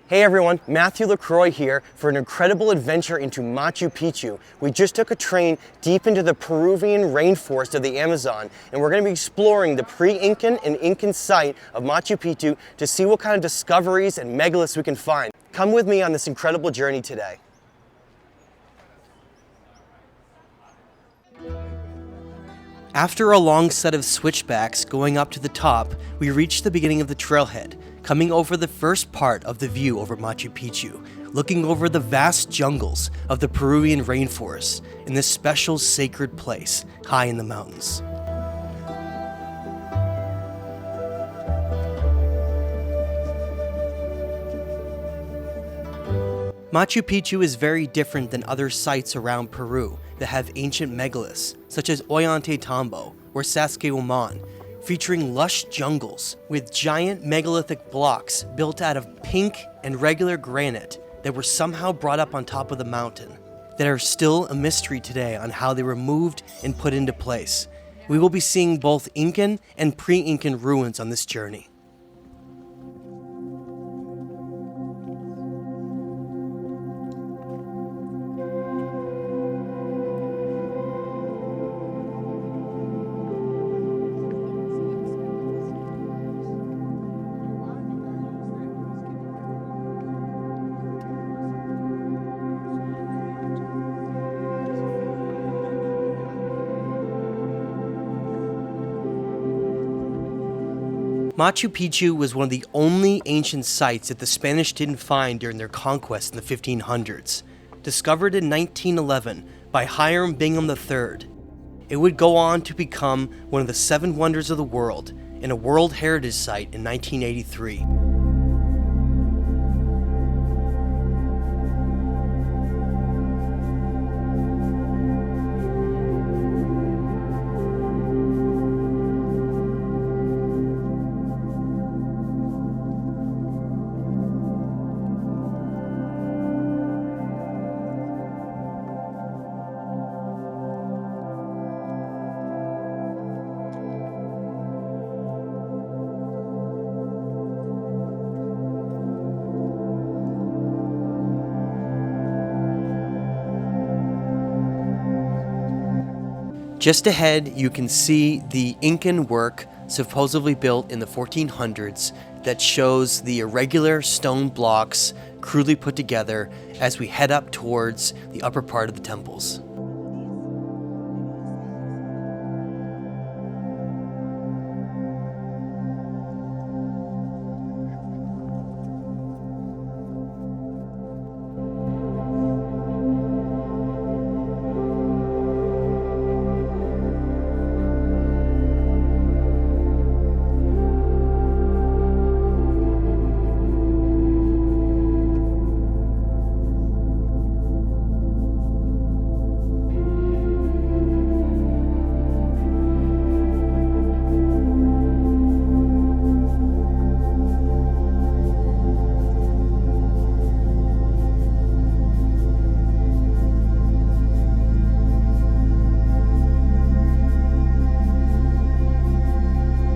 Hey everyone, Matthew LaCroix here for an incredible adventure into Machu Picchu. We just took a train deep into the Peruvian rainforest of the Amazon, and we're going to be exploring the pre-Incan and Incan site of Machu Picchu to see what kind of discoveries and megaliths we can find. Come with me on this incredible journey today. After a long set of switchbacks going up to the top, we reached the beginning of the trailhead, coming over the first part of the view over Machu Picchu, looking over the vast jungles of the Peruvian rainforest in this special sacred place high in the mountains. Machu Picchu is very different than other sites around Peru that have ancient megaliths, such as Ollantaytambo or Sacsayhuaman, featuring lush jungles with giant megalithic blocks built out of pink and regular granite that were somehow brought up on top of the mountain, that are still a mystery today on how they were moved and put into place. We will be seeing both Incan and pre-Incan ruins on this journey. Machu Picchu was one of the only ancient sites that the Spanish didn't find during their conquest in the 1500s. Discovered in 1911 by Hiram Bingham III, it would go on to become one of the 7 wonders of the world and a World Heritage Site in 1983. Just ahead, you can see the Incan work supposedly built in the 1400s that shows the irregular stone blocks crudely put together as we head up towards the upper part of the temples.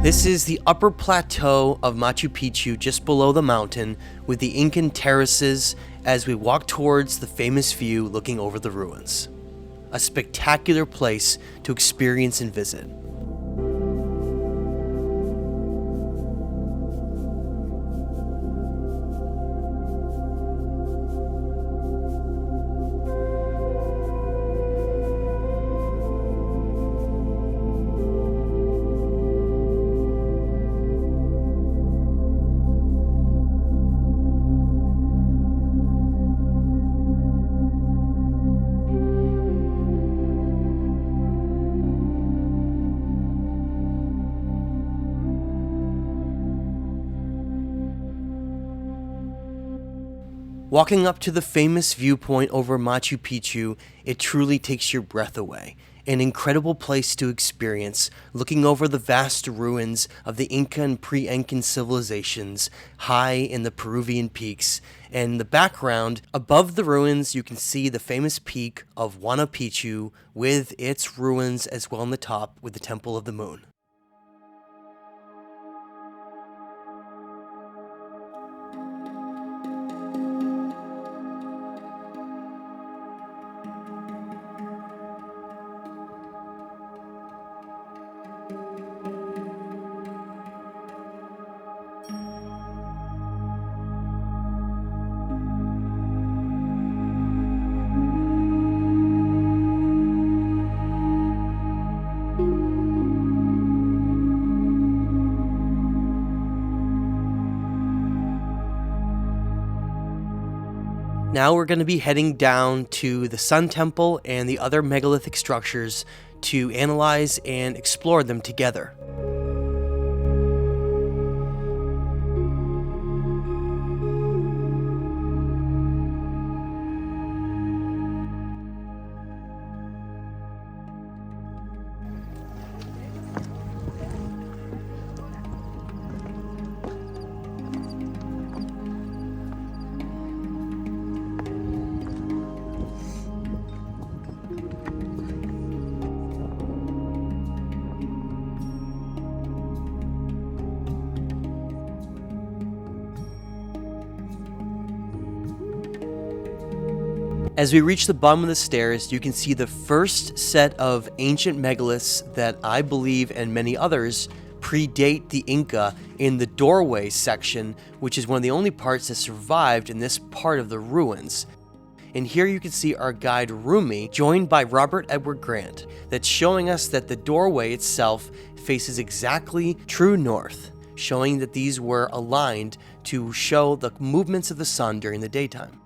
This is the upper plateau of Machu Picchu just below the mountain with the Incan terraces as we walk towards the famous view looking over the ruins. A spectacular place to experience and visit. Walking up to the famous viewpoint over Machu Picchu, it truly takes your breath away. An incredible place to experience, looking over the vast ruins of the Inca and pre-Incan civilizations high in the Peruvian peaks. And in the background, above the ruins, you can see the famous peak of Huayna Picchu with its ruins as well on the top with the Temple of the Moon. Now we're going to be heading down to the Sun Temple and the other megalithic structures to analyze and explore them together. As we reach the bottom of the stairs, you can see the first set of ancient megaliths that I believe and many others predate the Inca in the doorway section, which is one of the only parts that survived in this part of the ruins. And here you can see our guide Rumi, joined by Robert Edward Grant, that's showing us that the doorway itself faces exactly true north, showing that these were aligned to show the movements of the sun during the daytime.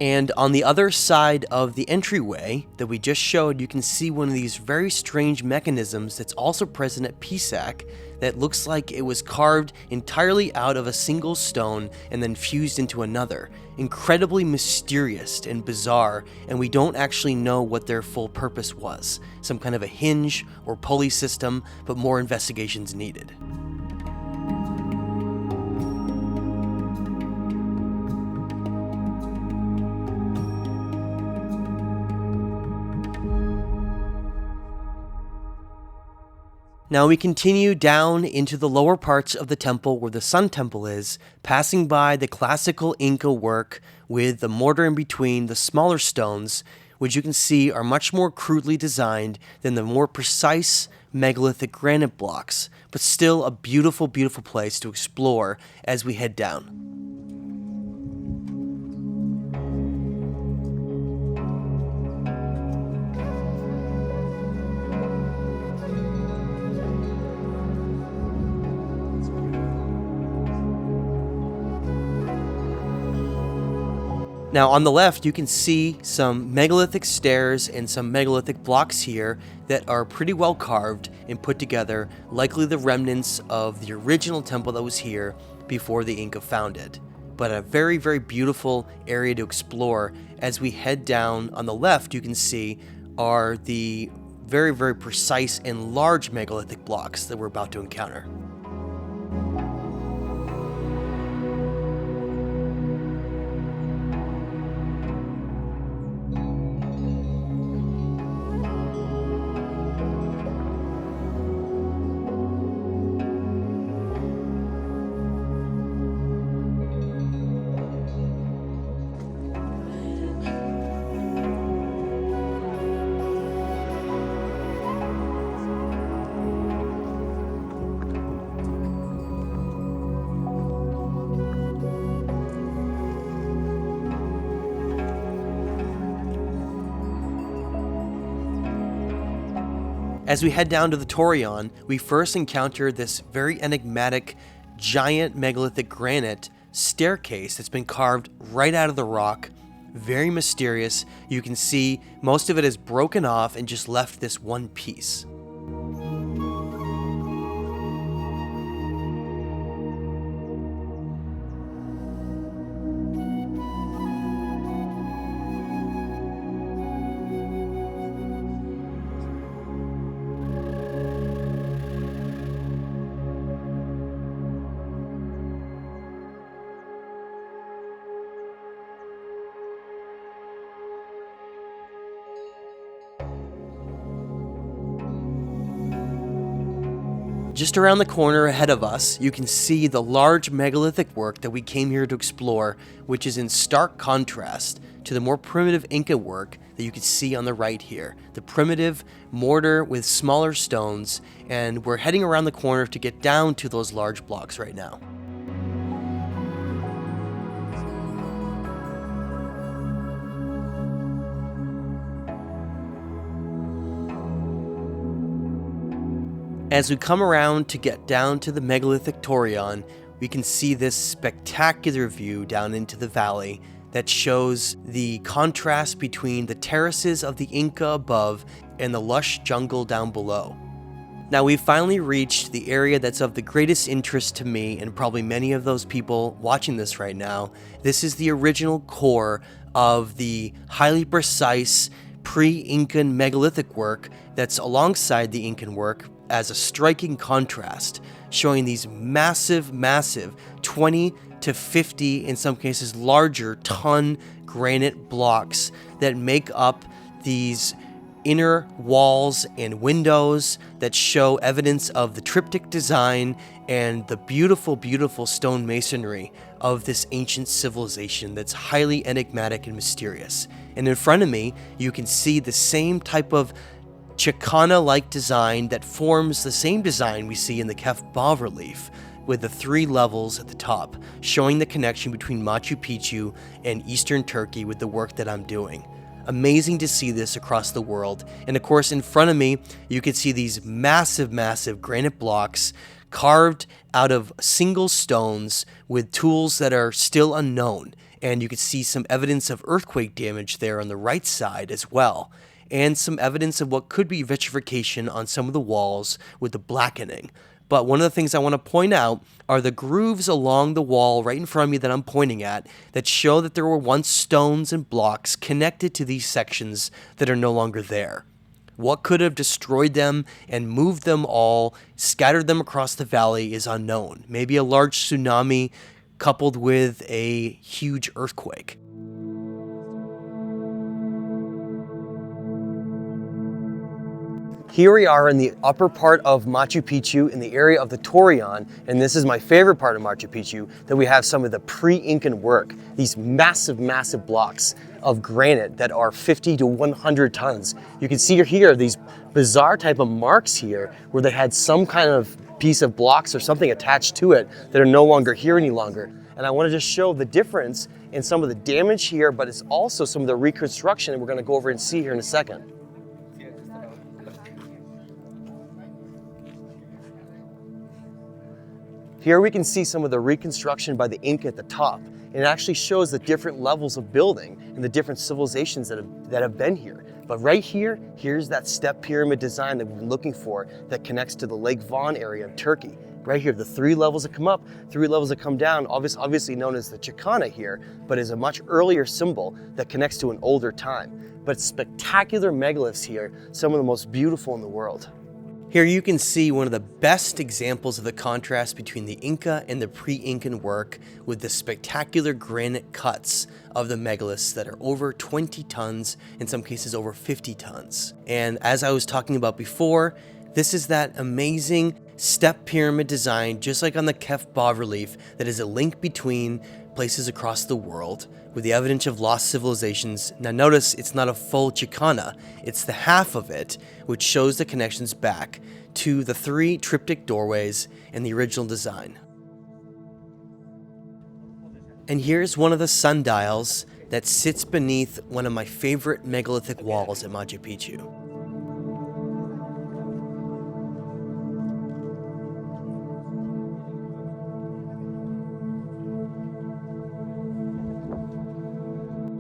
And on the other side of the entryway that we just showed, you can see one of these very strange mechanisms that's also present at Pisac that looks like it was carved entirely out of a single stone and then fused into another. Incredibly mysterious and bizarre, and we don't actually know what their full purpose was. Some kind of a hinge or pulley system, but more investigation's needed. Now we continue down into the lower parts of the temple where the Sun Temple is, passing by the classical Inca work with the mortar in between the smaller stones, which you can see are much more crudely designed than the more precise megalithic granite blocks, but still a beautiful, beautiful place to explore as we head down. Now on the left, you can see some megalithic stairs and some megalithic blocks here that are pretty well carved and put together, likely the remnants of the original temple that was here before the Inca found it. But a very, very beautiful area to explore. As we head down on the left, you can see are the very, very precise and large megalithic blocks that we're about to encounter. As we head down to the Torumon, we first encounter this very enigmatic, giant megalithic granite staircase that's been carved right out of the rock. Very mysterious. You can see most of it is broken off and just left this one piece. Just around the corner ahead of us, you can see the large megalithic work that we came here to explore, which is in stark contrast to the more primitive Inca work that you can see on the right here. The primitive mortar with smaller stones, and we're heading around the corner to get down to those large blocks right now. As we come around to get down to the megalithic Torumon, we can see this spectacular view down into the valley that shows the contrast between the terraces of the Inca above and the lush jungle down below. Now we've finally reached the area that's of the greatest interest to me and probably many of those people watching this right now. This is the original core of the highly precise pre-Incan megalithic work that's alongside the Incan work as a striking contrast, showing these massive 20 to 50, in some cases larger, ton granite blocks that make up these inner walls and windows that show evidence of the triptych design and the beautiful stone masonry of this ancient civilization that's highly enigmatic and mysterious. And in front of me, you can see the same type of Chicana-like design that forms the same design we see in the Kef bas-relief, with the 3 levels at the top, showing the connection between Machu Picchu and Eastern Turkey with the work that I'm doing. Amazing to see this across the world. And of course, in front of me, you can see these massive granite blocks carved out of single stones with tools that are still unknown. And you can see some evidence of earthquake damage there on the right side as well, and some evidence of what could be vitrification on some of the walls with the blackening. But one of the things I want to point out are the grooves along the wall right in front of me that I'm pointing at that show that there were once stones and blocks connected to these sections that are no longer there. What could have destroyed them and moved them all, scattered them across the valley, is unknown. Maybe a large tsunami coupled with a huge earthquake. Here we are in the upper part of Machu Picchu in the area of the Torumon, and this is my favorite part of Machu Picchu, that we have some of the pre-Incan work, these massive blocks of granite that are 50 to 100 tons. You can see here these bizarre type of marks here where they had some kind of piece of blocks or something attached to it that are no longer here any longer. And I want to just show the difference in some of the damage here, but it's also some of the reconstruction that we're going to go over and see here in a second. Here we can see some of the reconstruction by the Inca at the top, and it actually shows the different levels of building and the different civilizations that have been here. But right here, here's that step pyramid design that we've been looking for that connects to the Lake Van area of Turkey. Right here, the 3 levels that come up, 3 levels that come down, obviously known as the Chicana here, but is a much earlier symbol that connects to an older time. But spectacular megaliths here, some of the most beautiful in the world. Here you can see one of the best examples of the contrast between the Inca and the pre-Incan work with the spectacular granite cuts of the megaliths that are over 20 tons, in some cases over 50 tons. And as I was talking about before, this is that amazing step pyramid design, just like on the Kef bas-relief, that is a link between places across the world with the evidence of lost civilizations. Now notice it's not a full Chicana, it's the half of it, which shows the connections back to the 3 triptych doorways and the original design. And here's one of the sundials that sits beneath one of my favorite megalithic walls at Machu Picchu.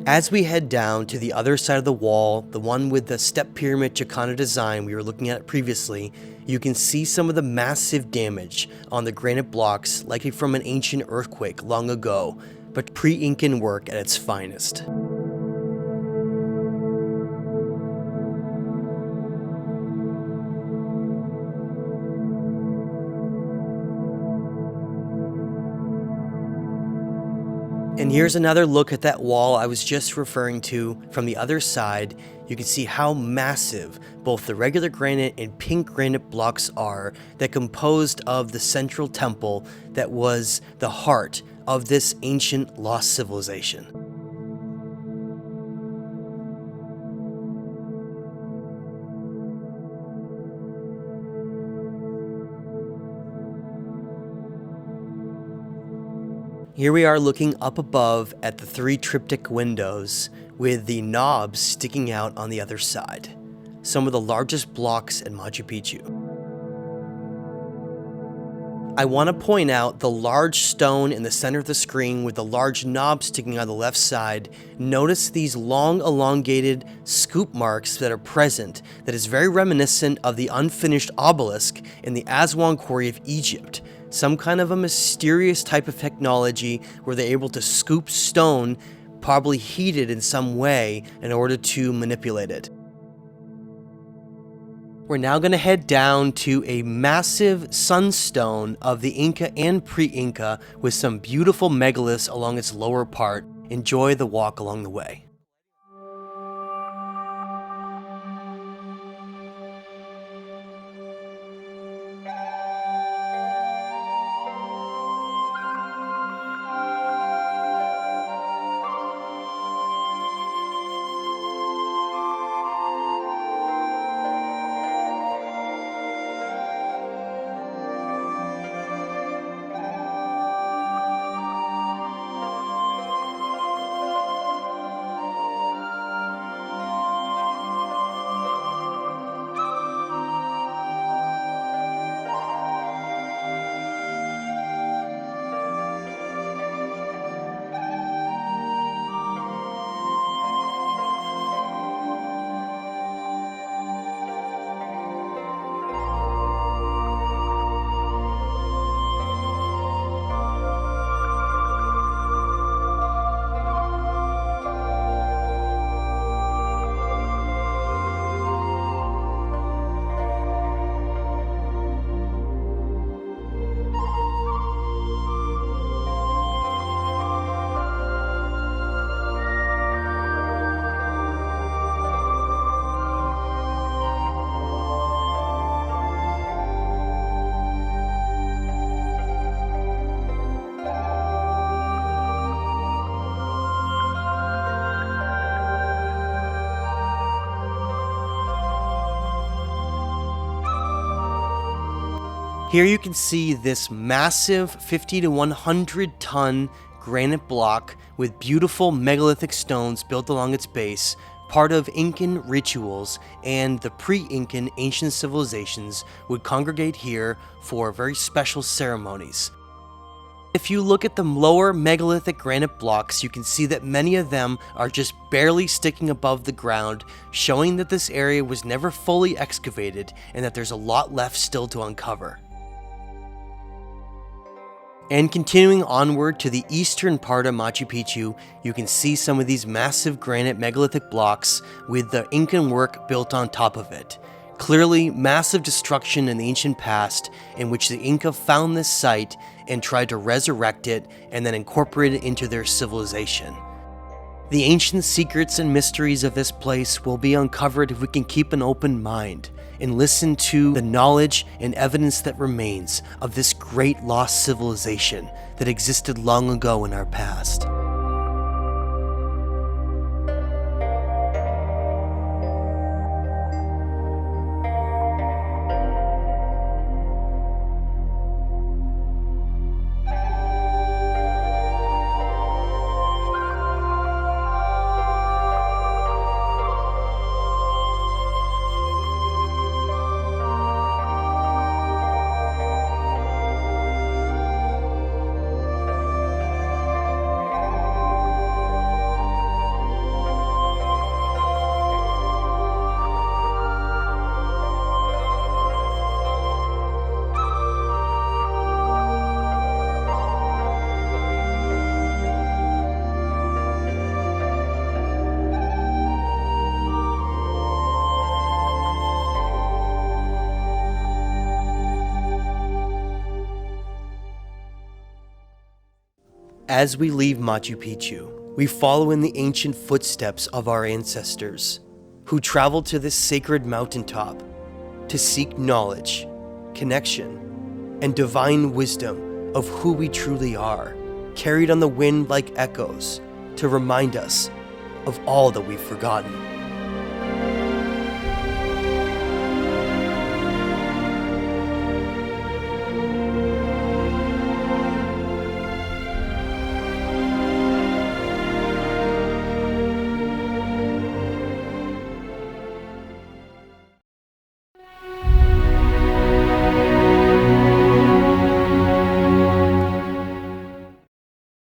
As we head down to the other side of the wall, the one with the step pyramid Chicana design we were looking at previously, you can see some of the massive damage on the granite blocks, likely from an ancient earthquake long ago, but pre-Incan work at its finest. And here's another look at that wall I was just referring to from the other side. you can see how massive both the regular granite and pink granite blocks are that composed of the central temple that was the heart of this ancient lost civilization. Here we are looking up above at the 3 triptych windows with the knobs sticking out on the other side. Some of the largest blocks in Machu Picchu. I want to point out the large stone in the center of the screen with the large knob sticking on the left side. Notice these long elongated scoop marks that are present that is very reminiscent of the unfinished obelisk in the Aswan Quarry of Egypt. Some kind of a mysterious type of technology where they're able to scoop stone, probably heated in some way in order to manipulate it. We're now going to head down to a massive sunstone of the Inca and pre-Inca with some beautiful megaliths along its lower part. Enjoy the walk along the way. Here you can see this massive 50 to 100 ton granite block with beautiful megalithic stones built along its base, part of Incan rituals, and the pre-Incan ancient civilizations would congregate here for very special ceremonies. If you look at the lower megalithic granite blocks, you can see that many of them are just barely sticking above the ground, showing that this area was never fully excavated and that there's a lot left still to uncover. And continuing onward to the eastern part of Machu Picchu, you can see some of these massive granite megalithic blocks with the Incan work built on top of it. Clearly, massive destruction in the ancient past in which the Inca found this site and tried to resurrect it and then incorporate it into their civilization. The ancient secrets and mysteries of this place will be uncovered if we can keep an open mind and listen to the knowledge and evidence that remains of this great lost civilization that existed long ago in our past. As we leave Machu Picchu, we follow in the ancient footsteps of our ancestors, who traveled to this sacred mountaintop to seek knowledge, connection, and divine wisdom of who we truly are, carried on the wind like echoes to remind us of all that we've forgotten.